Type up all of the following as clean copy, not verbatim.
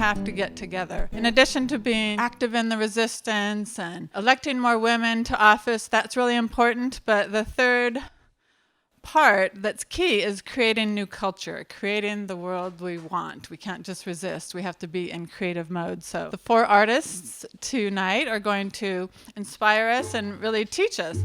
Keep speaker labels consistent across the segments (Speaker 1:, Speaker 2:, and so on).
Speaker 1: have to get together. In addition to being active in the resistance and electing more women to office, that's really important. But the third part that's key is creating new culture, creating the world we want. We can't just resist. We have to be in creative mode. So the 4 artists tonight are going to inspire us and really teach us.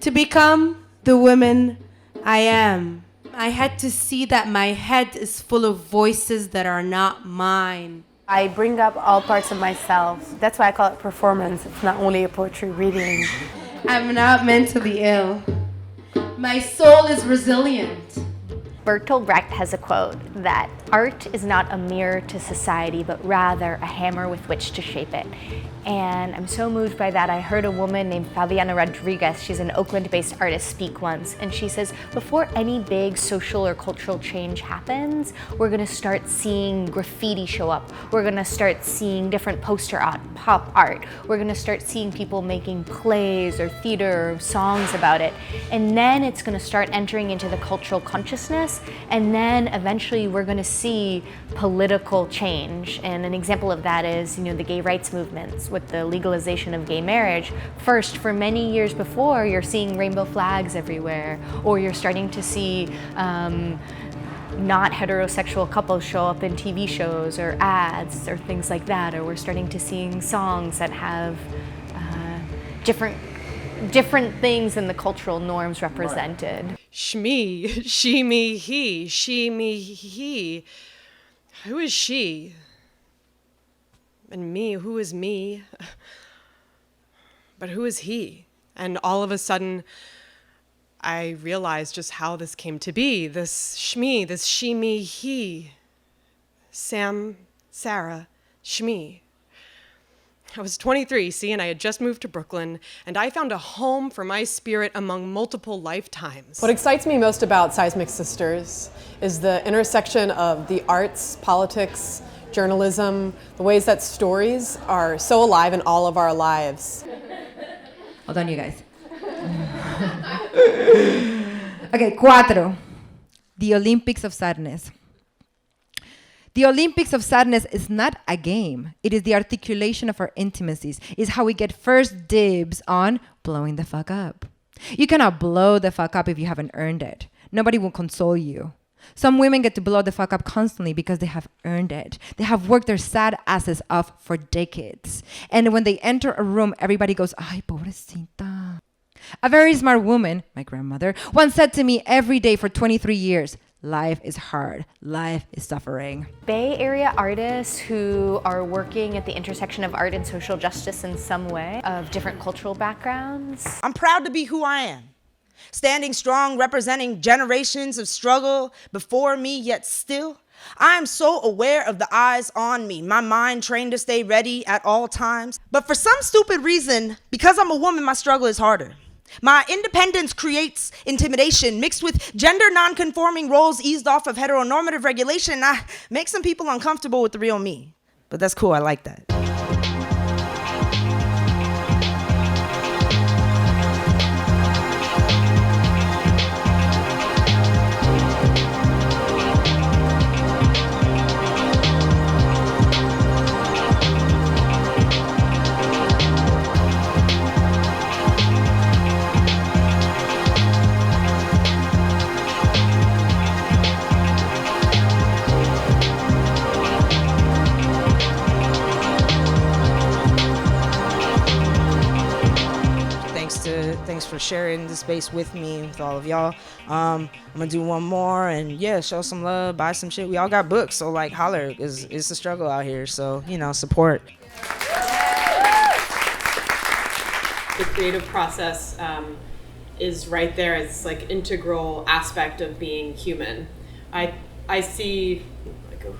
Speaker 2: To become the woman I am, I had to see that my head is full of voices that are not mine.
Speaker 3: I bring up all parts of myself. That's why I call it performance. It's not only a poetry reading.
Speaker 2: I'm not mentally ill. My soul is resilient.
Speaker 4: Bertolt Brecht has a quote that art is not a mirror to society, but rather a hammer with which to shape it. And I'm so moved by that. I heard a woman named Fabiana Rodriguez, she's an Oakland-based artist, speak once, and she says, before any big social or cultural change happens, we're gonna start seeing graffiti show up. We're gonna start seeing different poster art, pop art. We're gonna start seeing people making plays or theater or songs about it. And then it's gonna start entering into the cultural consciousness, and then eventually we're gonna see political change. And an example of that is, the gay rights movements with the legalization of gay marriage. First, for many years before, you're seeing rainbow flags everywhere, or you're starting to see not heterosexual couples show up in TV shows or ads or things like that, or we're starting to sing songs that have different things than the cultural norms represented.
Speaker 5: Shmee, she, me, he, she, me, he. Who is she? And me, who is me? But who is he? And all of a sudden, I realized just how this came to be. This Shmee, this she, me, he. Samsara Shmee. I was 23, and I had just moved to Brooklyn, and I found a home for my spirit among multiple lifetimes.
Speaker 6: What excites me most about Seismic Sisters is the intersection of the arts, politics, journalism, the ways that stories are so alive in all of our lives.
Speaker 7: Hold on, you guys. Okay, 4. The Olympics of Sadness. The Olympics of Sadness is not a game. It is the articulation of our intimacies. It's how we get first dibs on blowing the fuck up. You cannot blow the fuck up if you haven't earned it. Nobody will console you. Some women get to blow the fuck up constantly because they have earned it. They have worked their sad asses off for decades. And when they enter a room, everybody goes, ay, pobrecita. A very smart woman, my grandmother, once said to me every day for 23 years, life is hard. Life is suffering.
Speaker 4: Bay Area artists who are working at the intersection of art and social justice in some way, of different cultural backgrounds.
Speaker 8: I'm proud to be who I am. Standing strong, representing generations of struggle before me, yet still, I am so aware of the eyes on me, my mind trained to stay ready at all times. But for some stupid reason, because I'm a woman, my struggle is harder. My independence creates intimidation mixed with gender non-conforming roles eased off of heteronormative regulation. I make some people uncomfortable with the real me, but that's cool, I like that. Thanks for sharing the space with me, with all of y'all. I'm gonna do one more and show some love, buy some shit. We all got books, so like holler, it's a struggle out here, so support.
Speaker 5: The creative process is right there. It's like integral aspect of being human. I see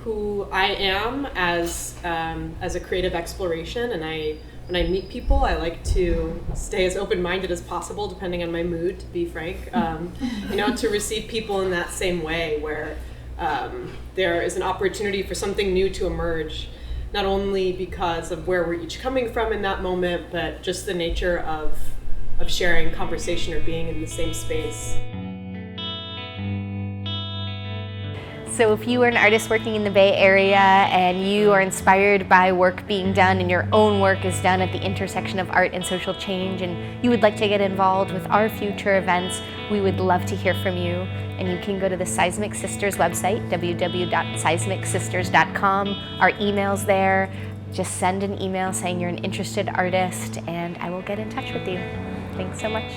Speaker 5: who I am as a creative exploration, and when I meet people, I like to stay as open-minded as possible, depending on my mood, to be frank. To receive people in that same way, where there is an opportunity for something new to emerge, not only because of where we're each coming from in that moment, but just the nature of sharing conversation or being in the same space.
Speaker 4: So if you are an artist working in the Bay Area and you are inspired by work being done and your own work is done at the intersection of art and social change and you would like to get involved with our future events, we would love to hear from you. And you can go to the Seismic Sisters website, www.seismicsisters.com. Our email's there. Just send an email saying you're an interested artist and I will get in touch with you. Thanks so much.